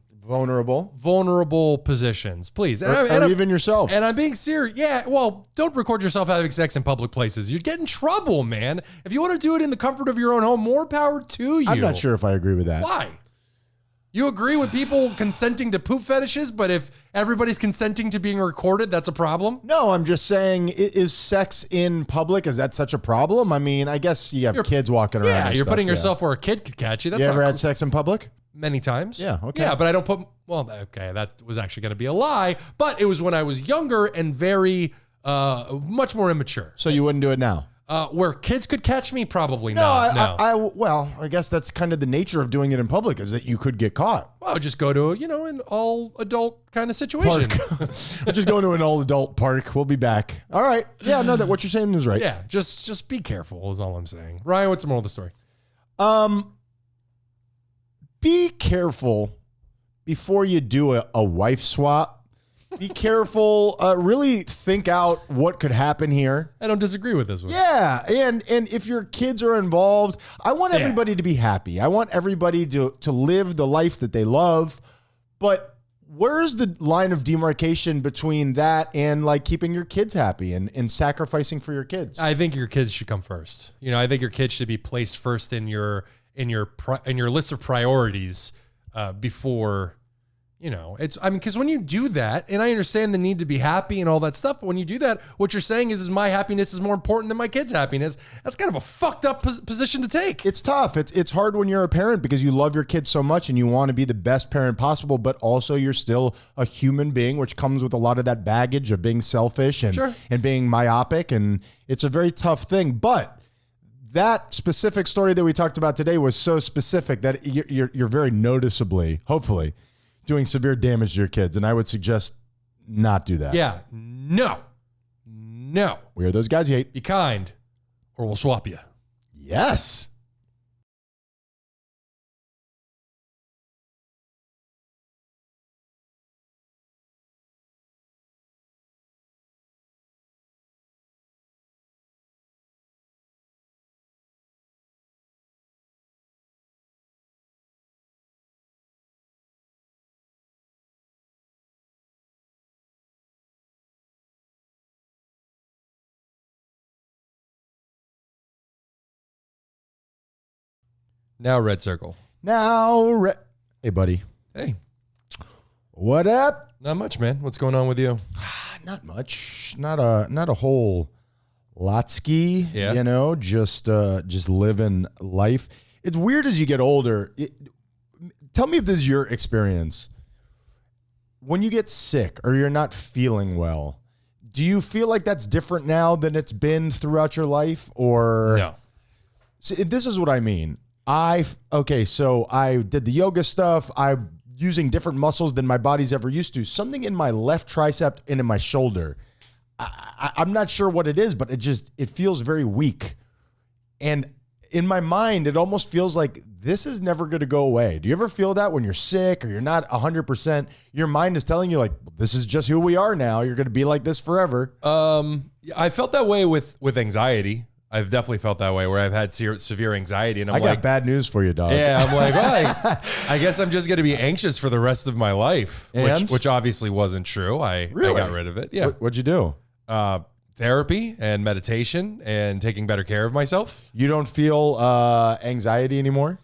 positions, please. Or even yourself. And I'm being serious. Yeah, well, don't record yourself having sex in public places. You'd get in trouble, man. If you want to do it in the comfort of your own home, more power to you. I'm not sure if I agree with that. Why? You agree with people consenting to poop fetishes, but if everybody's consenting to being recorded, that's a problem? No, I'm just saying, is sex in public, is that such a problem? I mean, I guess you have kids walking around. Yeah, and you're stuff, putting yourself where a kid could catch you. That's You not ever cool. had sex in public? Many times. Yeah, okay. Yeah, but I don't put, well, okay, that was actually going to be a lie, but it was when I was younger and very, much more immature. So you wouldn't do it now? Where kids could catch me, probably not. No. Well, I guess that's kind of the nature of doing it in public, is that you could get caught. Well, just go to, an all adult kind of situation. We're just going to an all adult park. We'll be back. All right. Yeah, no, that what you're saying is right. Yeah, just be careful is all I'm saying. Ryan, what's the moral of the story? Be careful before you do a wife swap. Be careful. Really think out what could happen here. I don't disagree with this one. Yeah, and if your kids are involved, I want everybody to be happy. I want everybody to live the life that they love. But where's the line of demarcation between that and like keeping your kids happy and sacrificing for your kids? I think your kids should come first. I think your kids should be placed first in your list of priorities before. Because when you do that, and I understand the need to be happy and all that stuff, but when you do that, what you're saying is my happiness is more important than my kid's happiness. That's kind of a fucked up position to take. It's tough. It's hard when you're a parent because you love your kids so much and you want to be the best parent possible, but also you're still a human being, which comes with a lot of that baggage of being selfish and being myopic, and it's a very tough thing. But that specific story that we talked about today was so specific that you're very noticeably, hopefully, doing severe damage to your kids, and I would suggest not do that. Yeah, no. We are those guys you hate. Be kind, or we'll swap you. Yes. Now, Red Circle. Hey, buddy. Hey, What up? not much, man. What's going on with you? Not much. Not a whole lot-ski, Yeah. just living life. It's weird as you get older. Tell me if this is your experience. When you get sick or you're not feeling well, do you feel like that's different now than it's been throughout your life? Or No. See, this is what I mean. Okay, so I did the yoga stuff. I'm using different muscles than my body's ever used to. Something in my left tricep and in my shoulder. I'm not sure what it is, but it feels very weak. And in my mind, it almost feels like this is never going to go away. Do you ever feel that when you're sick or you're not 100%? Your mind is telling you like, this is just who we are now. You're going to be like this forever. I felt that way with anxiety. I've definitely felt that way where I've had severe anxiety, and I got bad news for you, dog. Yeah, I'm like, well, I guess I'm just going to be anxious for the rest of my life, which obviously wasn't true. I got rid of it. Yeah. What'd you do? Therapy and meditation and taking better care of myself. You don't feel anxiety anymore?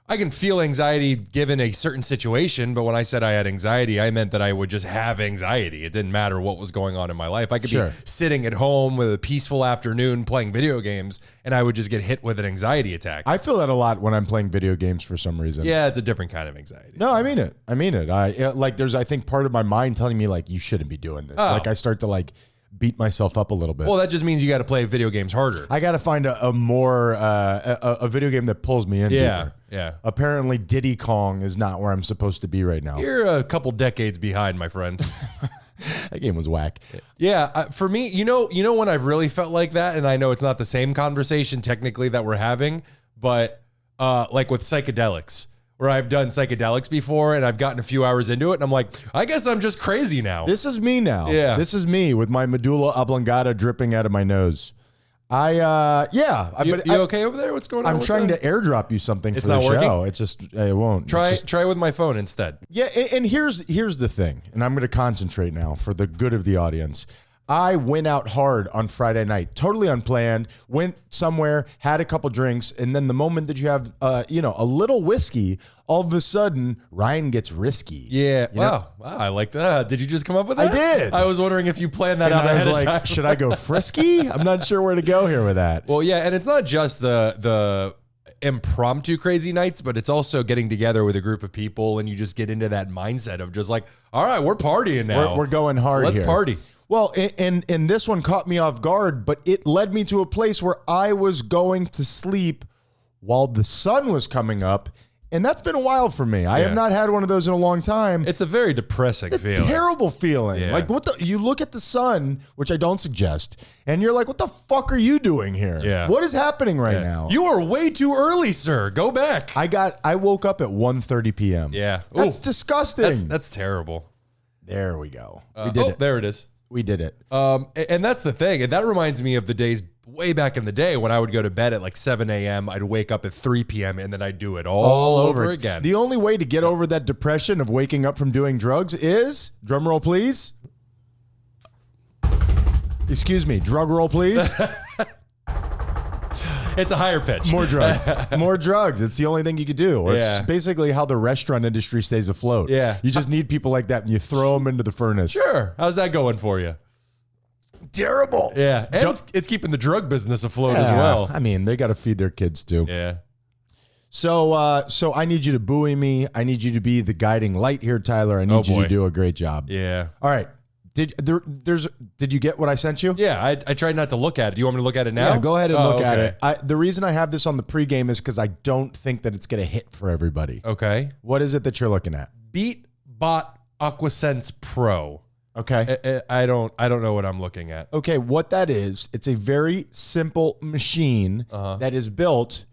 I can feel anxiety given a certain situation, but when I said I had anxiety, I meant that I would just have anxiety. It didn't matter what was going on in my life. I could be sitting at home with a peaceful afternoon playing video games, and I would just get hit with an anxiety attack. I feel that a lot when I'm playing video games for some reason. Yeah, it's a different kind of anxiety. No, I mean it. There's, I think, part of my mind telling me, like, you shouldn't be doing this. Like, I start to, like, beat myself up a little bit. Well, that just means you got to play video games harder. I got to find a video game that pulls me in. Yeah. Apparently, Diddy Kong is not where I'm supposed to be right now. You're a couple decades behind, my friend. That game was whack. Yeah, for me, you know when I've really felt like that, and I know it's not the same conversation technically that we're having, but like with psychedelics, where I've done psychedelics before and I've gotten a few hours into it, and I'm like, I guess I'm just crazy now. This is me now. Yeah. This is me with my medulla oblongata dripping out of my nose. You okay over there? What's going on? I'm trying to airdrop you something for the not show. working? It won't. Try with my phone instead. Yeah, and here's the thing, and I'm going to concentrate now for the good of the audience. I went out hard on Friday night, totally unplanned, went somewhere, had a couple drinks, and then the moment that you have, a little whiskey, all of a sudden, Ryan gets risky. Yeah. Wow, I like that. Did you just come up with that? I did. I was wondering if you planned that out I ahead was of like, time. should I go frisky? I'm not sure where to go here with that. Well, yeah, and it's not just the impromptu crazy nights, but it's also getting together with a group of people, and you just get into that mindset of just like, all right, we're partying now. We're going hard here. Let's party. Well, and this one caught me off guard, but it led me to a place where I was going to sleep while the sun was coming up, and that's been a while for me. I have not had one of those in a long time. It's a very depressing feeling. Terrible feeling. Yeah. Like you look at the sun, which I don't suggest, and you're like, what the fuck are you doing here? Yeah. What is happening right now? You are way too early, sir. Go back. I woke up at 1:30 p.m. Yeah. That's Ooh, disgusting. That's terrible. There we go. We did it. There it is. We did it. And that's the thing. And that reminds me of the days way back in the day when I would go to bed at like 7 a.m. I'd wake up at 3 p.m. and then I'd do it all over again. The only way to get over that depression of waking up from doing drugs is, drum roll please. Excuse me, drug roll please. It's a higher pitch. More drugs. More drugs. It's the only thing you could do. It's basically how the restaurant industry stays afloat. Yeah. You just need people like that and you throw them into the furnace. Sure. How's that going for you? Terrible. Yeah. And it's keeping the drug business afloat as well. I mean, they got to feed their kids too. Yeah. So I need you to buoy me. I need you to be the guiding light here, Tyler. I need you to do a great job. Yeah. All right. Did you get what I sent you? Yeah, I tried not to look at it. Do you want me to look at it now? Yeah, go ahead and look at it. The reason I have this on the pregame is because I don't think that it's going to hit for everybody. Okay. What is it that you're looking at? BeatBot AquaSense Pro. Okay. I don't know what I'm looking at. Okay, what that is, it's a very simple machine that is built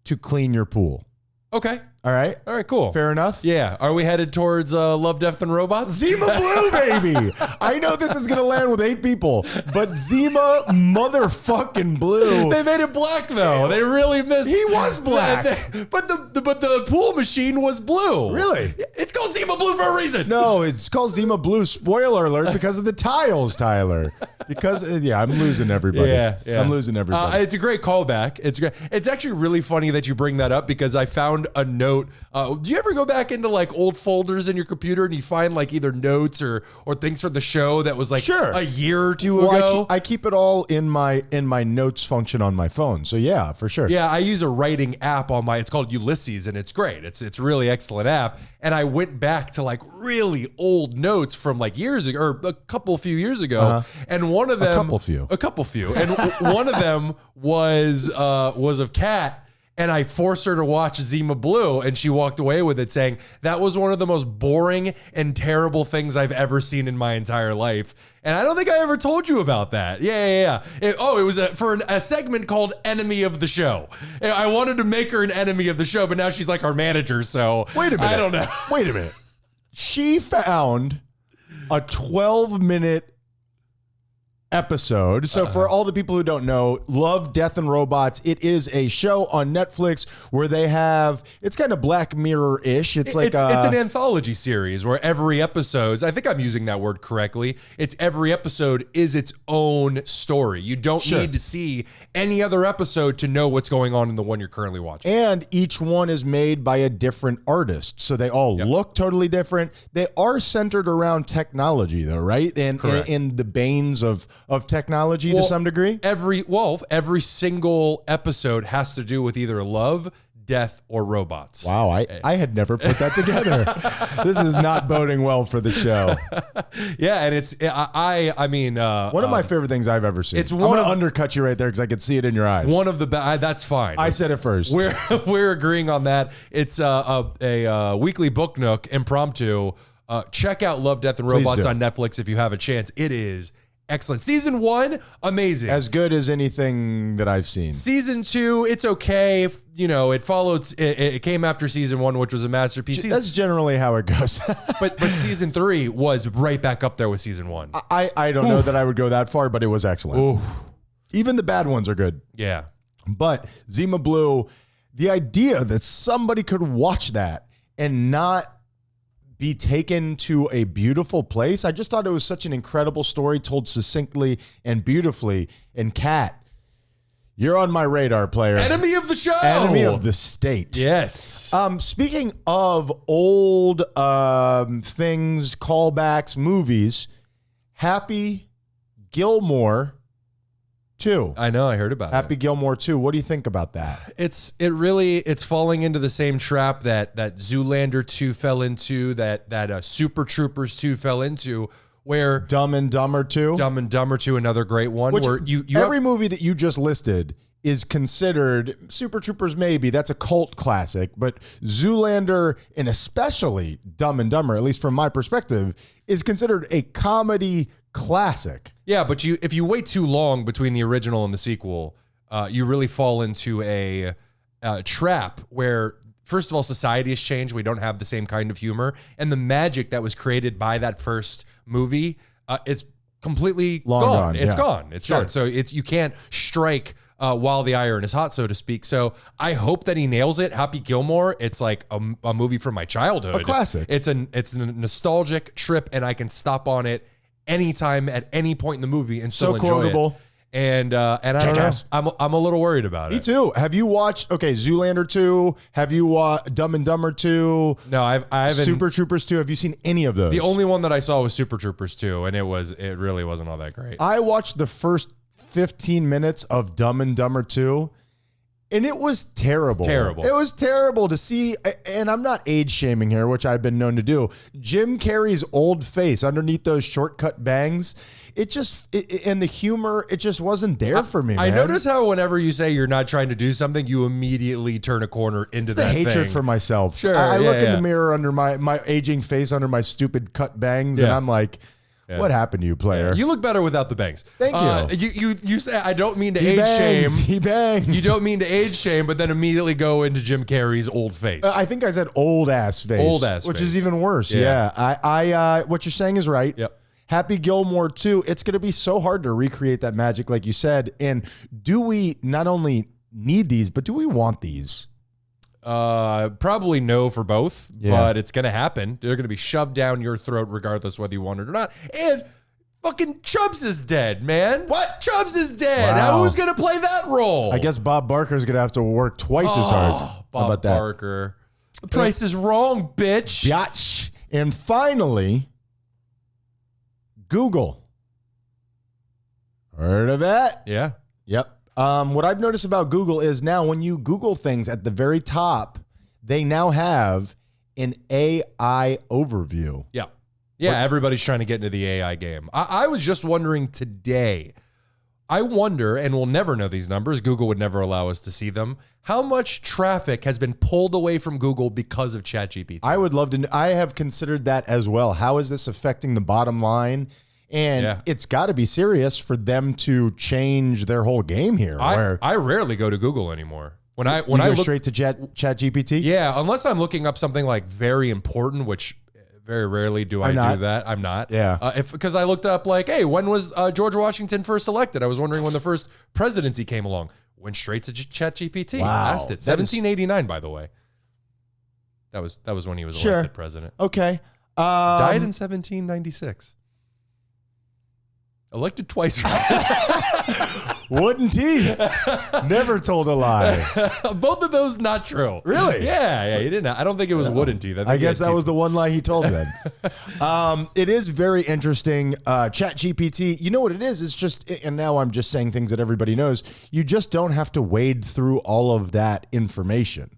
to clean your pool. Okay. All right? All right, cool. Fair enough? Yeah. Are we headed towards Love, Death, and Robots? Zima Blue, baby! I know this is going to land with 8 people, but Zima motherfucking Blue. They made it black, though. They really missed. He was black. But the pool machine was blue. Really? It's called Zima Blue for a reason. No, it's called Zima Blue, spoiler alert, because of the tiles, Tyler. Because, I'm losing everybody. Yeah. I'm losing everybody. It's a great callback. It's great. It's actually really funny that you bring that up because I found a note. Do you ever go back into like old folders in your computer and you find like either notes or things for the show that was like a year or two ago? I keep it all in my notes function on my phone. So yeah, for sure. Yeah, I use a writing app on it's called Ulysses, and it's great. It's really excellent app. And I went back to like really old notes from like years ago, or a few years ago. And one of them, a couple few, and one of them was of Cat. And I forced her to watch Zima Blue, and she walked away with it saying, that was one of the most boring and terrible things I've ever seen in my entire life. And I don't think I ever told you about that. Yeah. It was for a segment called Enemy of the Show. I wanted to make her an enemy of the show, but now she's like our manager, so Wait a minute. I don't know. Wait a minute. She found a 12-minute episode. So for all the people who don't know, Love, Death, and Robots, it is a show on Netflix where they have, it's kind of Black Mirror-ish. It's like it's an anthology series where every episode, I think I'm using that word correctly, it's every episode is its own story. You don't need to see any other episode to know what's going on in the one you're currently watching. And each one is made by a different artist. So they all look totally different. They are centered around technology though, right? And in the banes of technology to some degree. Every single episode has to do with either love, death, or robots. Wow, I had never put that together. This is not boding well for the show. Yeah, and it's one of my favorite things I've ever seen. I'm going to undercut you right there because I could see it in your eyes. One of the that's fine. I said it first. We're agreeing on that. It's a weekly book nook impromptu. Check out Love, Death, and Robots on Netflix if you have a chance. It is excellent. Season 1, amazing. As good as anything that I've seen. Season 2, it's okay. It followed. It came after season 1, which was a masterpiece. That's generally how it goes. but season 3 was right back up there with season 1. I don't know that I would go that far, but it was excellent. Even the bad ones are good. Yeah. But Zima Blue, the idea that somebody could watch that and not be taken to a beautiful place. I just thought it was such an incredible story told succinctly and beautifully. And Kat, you're on my radar, player. Enemy of the show. Enemy of the state. Yes. Speaking of old things, callbacks, movies, Happy Gilmore 2. I know, I heard about Happy Gilmore 2. What do you think about that? It's falling into the same trap that Zoolander 2 fell into, that Super Troopers 2 fell into, where Dumb and Dumber 2. Dumb and Dumber 2, another great one. Which where every movie that you just listed is considered, Super Troopers maybe, that's a cult classic, but Zoolander, and especially Dumb and Dumber, at least from my perspective, is considered a comedy classic. Yeah, but if you wait too long between the original and the sequel, you really fall into a trap where, first of all, society has changed. We don't have the same kind of humor, and the magic that was created by that first movie, it's completely gone. It's gone. It's gone. So you can't strike while the iron is hot, so to speak. So I hope that he nails it. Happy Gilmore, it's like a movie from my childhood. A classic. It's a nostalgic trip, and I can stop on it anytime at any point in the movie and still enjoy quotable. it. And I don't know. I'm a little worried about it. Me too. Have you watched Zoolander 2? Have you watched Dumb and Dumber 2? No, I haven't. Super Troopers 2. Have you seen any of those? The only one that I saw was Super Troopers 2, and it really wasn't all that great. I watched the first 15 minutes of Dumb and Dumber 2. And it was terrible. Terrible. It was terrible to see, and I'm not age shaming here, which I've been known to do. Jim Carrey's old face underneath those shortcut bangs, and the humor, it just wasn't there for me, man. I notice how whenever you say you're not trying to do something, you immediately turn a corner into the that hatred thing. for myself. Sure, I look in yeah. the mirror under my aging face, under my stupid cut bangs, and I'm like, what happened to you, player? You look better without the bangs. Thank you. You say, I don't mean to He age bangs. shame. He bangs. You don't mean to age shame, but then immediately go into Jim Carrey's old face. I think I said old ass face. Old ass which face. is even worse. Yeah. I what you're saying is right. Yep. Happy Gilmore 2, it's going to be so hard to recreate that magic like you said. And do we not only need these, but do we want these? Probably no for both, but it's going to happen. They're going to be shoved down your throat regardless whether you want it or not. And fucking Chubbs is dead, man. What? Chubbs is dead. Wow. Who's going to play that role? I guess Bob Barker's going to have to work twice as hard. How Bob about that? Barker. The price is wrong, bitch. Biatch. And finally, Google. Heard of it? Yeah. Yep. What I've noticed about Google is now when you Google things at the very top, they now have an AI overview. Yeah. Yeah, everybody's trying to get into the AI game. I was just wondering today, I wonder, and we'll never know these numbers, Google would never allow us to see them, how much traffic has been pulled away from Google because of ChatGPT? I would love to I have considered that as well. How is this affecting the bottom line? And it's got to be serious for them to change their whole game here. I rarely go to Google anymore. When I go look straight to ChatGPT? Yeah, unless I'm looking up something like very important, which very rarely do I do that. I'm not. Yeah. Because I looked up like, hey, when was George Washington first elected? I was wondering when the first presidency came along. Went straight to ChatGPT. Wow. Asked it. 1789, by the way. That was when he was elected president. Okay. Died in 1796. Elected twice. Wooden teeth. Never told a lie. Both of those not true. Really? Yeah. He didn't. I don't think it was wooden teeth. I guess that was the one lie he told then. It is very interesting. ChatGPT, you know what it is? It's just, and now I'm just saying things that everybody knows. You just don't have to wade through all of that information.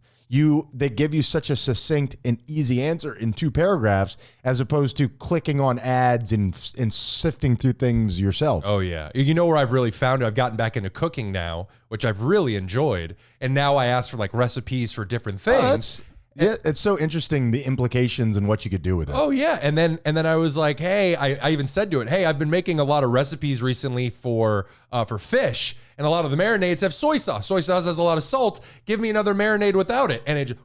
They give you such a succinct and easy answer in 2 paragraphs, as opposed to clicking on ads and sifting through things yourself. Oh, yeah. You know where I've really found it? I've gotten back into cooking now, which I've really enjoyed. And now I ask for like recipes for different things. It's so interesting, the implications and what you could do with it. Oh, yeah. And then I was like, hey, I even said to it, hey, I've been making a lot of recipes recently for fish. And a lot of the marinades have soy sauce. Soy sauce has a lot of salt. Give me another marinade without it. And it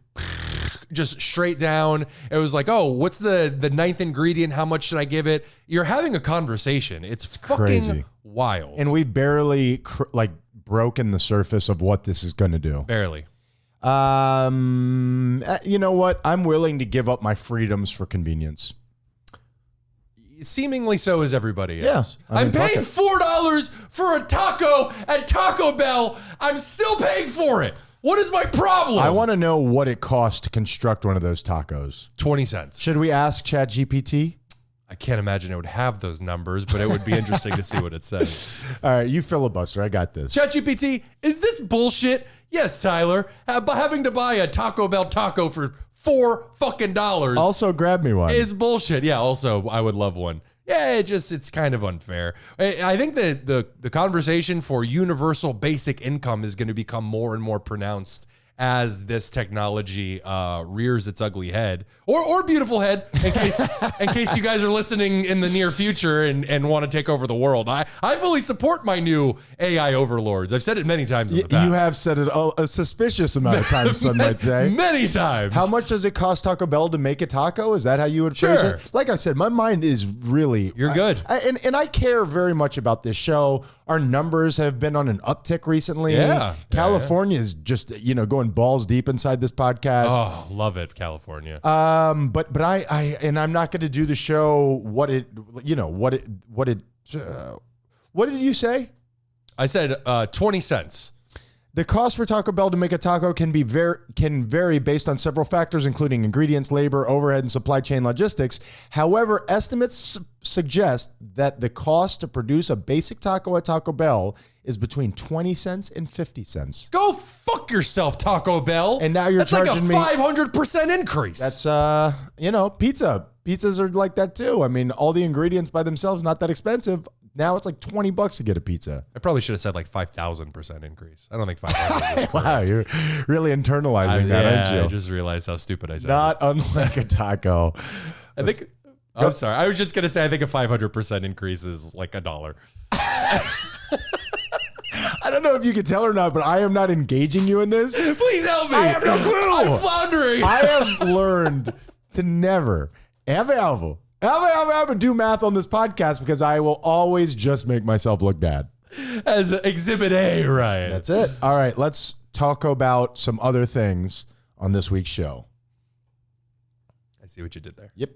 just straight down. It was like, oh, what's the 9th ingredient? How much should I give it? You're having a conversation. It's fucking crazy. Wild. And we barely broken the surface of what this is going to do. Barely. You know what? I'm willing to give up my freedoms for convenience. Seemingly so is everybody else. Yeah, I'm paying $4 for a taco at Taco Bell. I'm still paying for it. What is my problem? I want to know what it costs to construct one of those tacos. 20 cents. Should we ask ChatGPT? I can't imagine it would have those numbers, but it would be interesting to see what it says. All right, you filibuster. I got this. ChatGPT, is this bullshit? Yes, Tyler. Having to buy a Taco Bell taco for $4 fucking Also, grab me one. is bullshit. Yeah, also, I would love one. Yeah, it's kind of unfair. I think that the conversation for universal basic income is going to become more and more pronounced as this technology rears its ugly head or beautiful head, in case you guys are listening in the near future and want to take over the world. I fully support my new AI overlords. I've said it many times in the past. You have said it a suspicious amount of times, some might say. Many times. How much does it cost Taco Bell to make a taco? Is that how you would phrase it? Like I said, my mind is really... You're good. And I care very much about this show. Our numbers have been on an uptick recently. Yeah. California is just, going balls deep inside this podcast. Oh, love it, California. But I'm not going to do the show. What did you say? I said 20 cents. The cost for Taco Bell to make a taco can vary based on several factors, including ingredients, labor, overhead, and supply chain logistics. However, estimates suggest that the cost to produce a basic taco at Taco Bell is between 20 cents and 50 cents. Go fuck yourself, Taco Bell. And now you're charging me... That's like a 500% increase. That's, pizza. Pizzas are like that too. I mean, all the ingredients by themselves, not that expensive. Now it's like $20 to get a pizza. I probably should have said like 5,000% increase. I don't think 500 is Wow, you're really internalizing that, aren't you? I just realized how stupid I said Not unlike a taco. I'm sorry. I was just going to say I think a 500% increase is like $1. I don't know if you can tell or not, but I am not engaging you in this. Please help me. I have no clue. I'm floundering. I have learned to never, ever do math on this podcast because I will always just make myself look bad. As Exhibit A, Ryan. That's it. All right, let's talk about some other things on this week's show. I see what you did there. Yep.